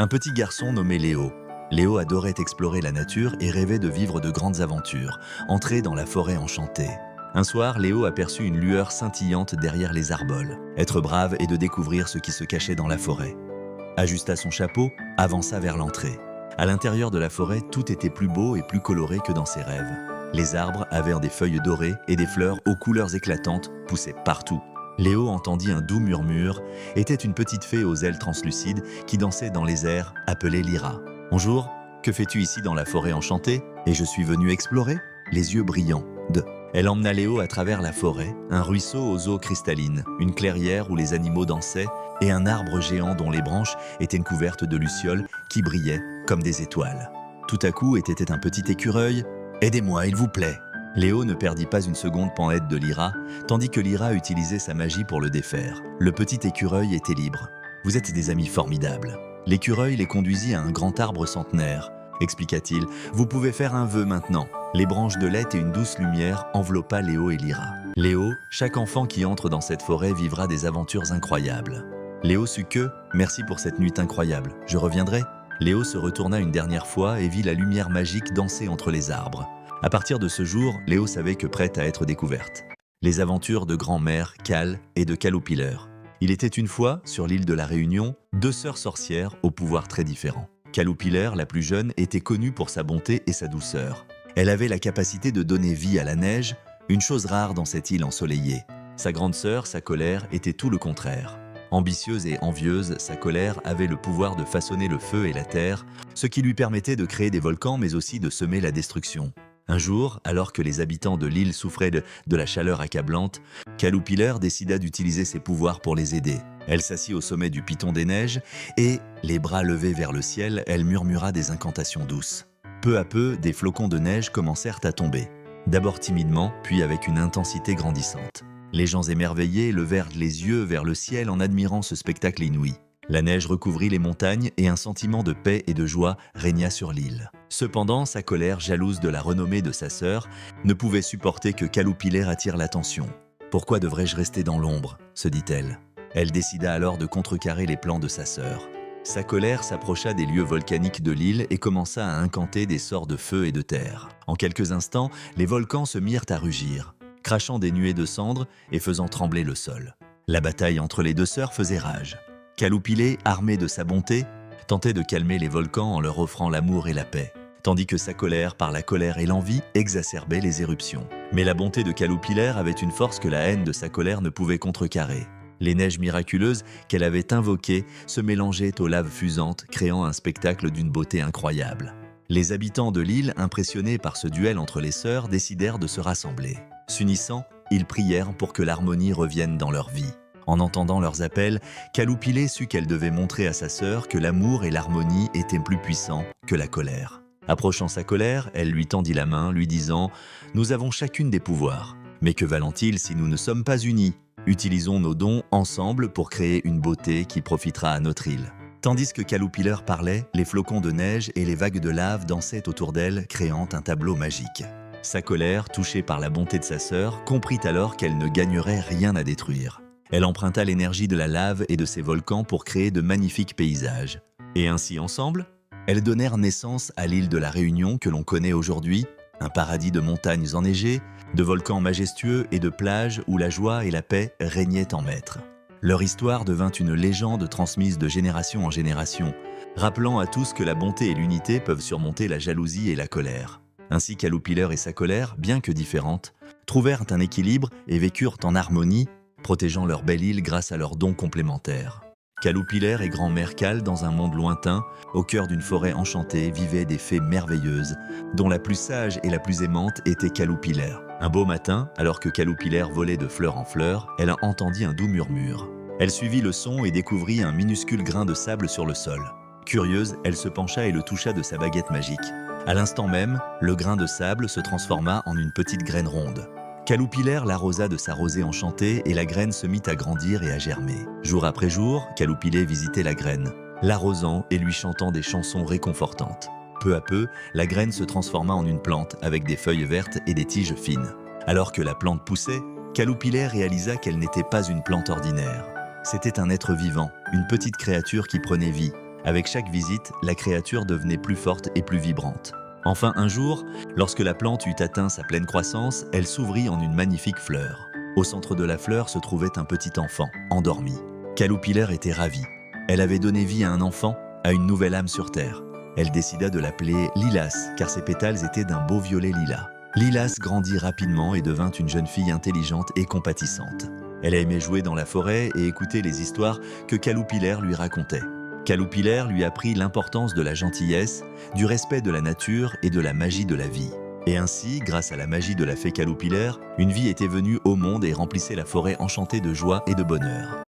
Un petit garçon nommé Léo. Léo adorait explorer la nature et rêvait de vivre de grandes aventures, entrer dans la forêt enchantée. Un soir, Léo aperçut une lueur scintillante derrière les arboles. Être brave et de découvrir ce qui se cachait dans la forêt. Ajusta son chapeau, avança vers l'entrée. À l'intérieur de la forêt, tout était plus beau et plus coloré que dans ses rêves. Les arbres avaient des feuilles dorées et des fleurs aux couleurs éclatantes poussaient partout. Léo entendit un doux murmure, était une petite fée aux ailes translucides qui dansait dans les airs, appelée Lyra. « Bonjour, que fais-tu ici dans la forêt enchantée ? Et je suis venu explorer ?» Les yeux brillants de... Elle emmena Léo à travers la forêt, un ruisseau aux eaux cristallines, une clairière où les animaux dansaient et un arbre géant dont les branches étaient couvertes de lucioles qui brillaient comme des étoiles. Tout à coup était un petit écureuil. « Aidez-moi, il vous plaît !» Léo ne perdit pas une seconde pour l'aide de Lyra, tandis que Lyra utilisait sa magie pour le défaire. Le petit écureuil était libre. « Vous êtes des amis formidables. » L'écureuil les conduisit à un grand arbre centenaire, expliqua-t-il. « Vous pouvez faire un vœu maintenant. » Les branches de lait et une douce lumière enveloppa Léo et Lyra. Léo, chaque enfant qui entre dans cette forêt vivra des aventures incroyables. Léo sut que « Merci pour cette nuit incroyable. Je reviendrai ?» Léo se retourna une dernière fois et vit la lumière magique danser entre les arbres. À partir de ce jour, Léo savait que prête à être découverte. Les aventures de grand-mère Cal et de Caloupileur. Il était une fois, sur l'île de la Réunion, deux sœurs sorcières aux pouvoirs très différents. Caloupileur, la plus jeune, était connue pour sa bonté et sa douceur. Elle avait la capacité de donner vie à la neige, une chose rare dans cette île ensoleillée. Sa grande sœur, sa colère, était tout le contraire. Ambitieuse et envieuse, sa colère avait le pouvoir de façonner le feu et la terre, ce qui lui permettait de créer des volcans mais aussi de semer la destruction. Un jour, alors que les habitants de l'île souffraient de la chaleur accablante, Caloupileur décida d'utiliser ses pouvoirs pour les aider. Elle s'assit au sommet du piton des neiges et, les bras levés vers le ciel, elle murmura des incantations douces. Peu à peu, des flocons de neige commencèrent à tomber. D'abord timidement, puis avec une intensité grandissante. Les gens émerveillés levèrent les yeux vers le ciel en admirant ce spectacle inouï. La neige recouvrit les montagnes et un sentiment de paix et de joie régna sur l'île. Cependant, sa colère, jalouse de la renommée de sa sœur, ne pouvait supporter que Caloupileur attire l'attention. « Pourquoi devrais-je rester dans l'ombre ?» se dit-elle. Elle décida alors de contrecarrer les plans de sa sœur. Sa colère s'approcha des lieux volcaniques de l'île et commença à incanter des sorts de feu et de terre. En quelques instants, les volcans se mirent à rugir, crachant des nuées de cendres et faisant trembler le sol. La bataille entre les deux sœurs faisait rage. Caloupileur, armé de sa bonté, tentait de calmer les volcans en leur offrant l'amour et la paix, tandis que sa colère, par la colère et l'envie, exacerbait les éruptions. Mais la bonté de Caloupileur avait une force que la haine de sa colère ne pouvait contrecarrer. Les neiges miraculeuses qu'elle avait invoquées se mélangeaient aux laves fusantes, créant un spectacle d'une beauté incroyable. Les habitants de l'île, impressionnés par ce duel entre les sœurs, décidèrent de se rassembler. S'unissant, ils prièrent pour que l'harmonie revienne dans leur vie. En entendant leurs appels, Caloupileur sut qu'elle devait montrer à sa sœur que l'amour et l'harmonie étaient plus puissants que la colère. Approchant sa colère, elle lui tendit la main, lui disant « Nous avons chacune des pouvoirs. Mais que valent-ils si nous ne sommes pas unis ? Utilisons nos dons ensemble pour créer une beauté qui profitera à notre île. » Tandis que Caloupileur parlait, les flocons de neige et les vagues de lave dansaient autour d'elle, créant un tableau magique. Sa colère, touchée par la bonté de sa sœur, comprit alors qu'elle ne gagnerait rien à détruire. Elle emprunta l'énergie de la lave et de ses volcans pour créer de magnifiques paysages. Et ainsi ensemble, elles donnèrent naissance à l'île de la Réunion que l'on connaît aujourd'hui, un paradis de montagnes enneigées, de volcans majestueux et de plages où la joie et la paix régnaient en maître. Leur histoire devint une légende transmise de génération en génération, rappelant à tous que la bonté et l'unité peuvent surmonter la jalousie et la colère. Ainsi Caloupileur et sa colère, bien que différentes, trouvèrent un équilibre et vécurent en harmonie, protégeant leur belle île grâce à leurs dons complémentaires. Caloupileur et grand-mère Cal, dans un monde lointain, au cœur d'une forêt enchantée, vivaient des fées merveilleuses, dont la plus sage et la plus aimante était Caloupileur. Un beau matin, alors que Caloupileur volait de fleur en fleur, elle entendit un doux murmure. Elle suivit le son et découvrit un minuscule grain de sable sur le sol. Curieuse, elle se pencha et le toucha de sa baguette magique. À l'instant même, le grain de sable se transforma en une petite graine ronde. Caloupileur l'arrosa de sa rosée enchantée et la graine se mit à grandir et à germer. Jour après jour, Caloupileur visitait la graine, l'arrosant et lui chantant des chansons réconfortantes. Peu à peu, la graine se transforma en une plante avec des feuilles vertes et des tiges fines. Alors que la plante poussait, Caloupileur réalisa qu'elle n'était pas une plante ordinaire. C'était un être vivant, une petite créature qui prenait vie. Avec chaque visite, la créature devenait plus forte et plus vibrante. Enfin, un jour, lorsque la plante eut atteint sa pleine croissance, elle s'ouvrit en une magnifique fleur. Au centre de la fleur se trouvait un petit enfant, endormi. Caloupiller était ravie. Elle avait donné vie à un enfant, à une nouvelle âme sur Terre. Elle décida de l'appeler Lilas, car ses pétales étaient d'un beau violet lilas. Lilas grandit rapidement et devint une jeune fille intelligente et compatissante. Elle aimait jouer dans la forêt et écouter les histoires que Caloupiller lui racontait. Caloupiller lui apprit l'importance de la gentillesse, du respect de la nature et de la magie de la vie. Et ainsi, grâce à la magie de la fée Caloupiller, une vie était venue au monde et remplissait la forêt enchantée de joie et de bonheur.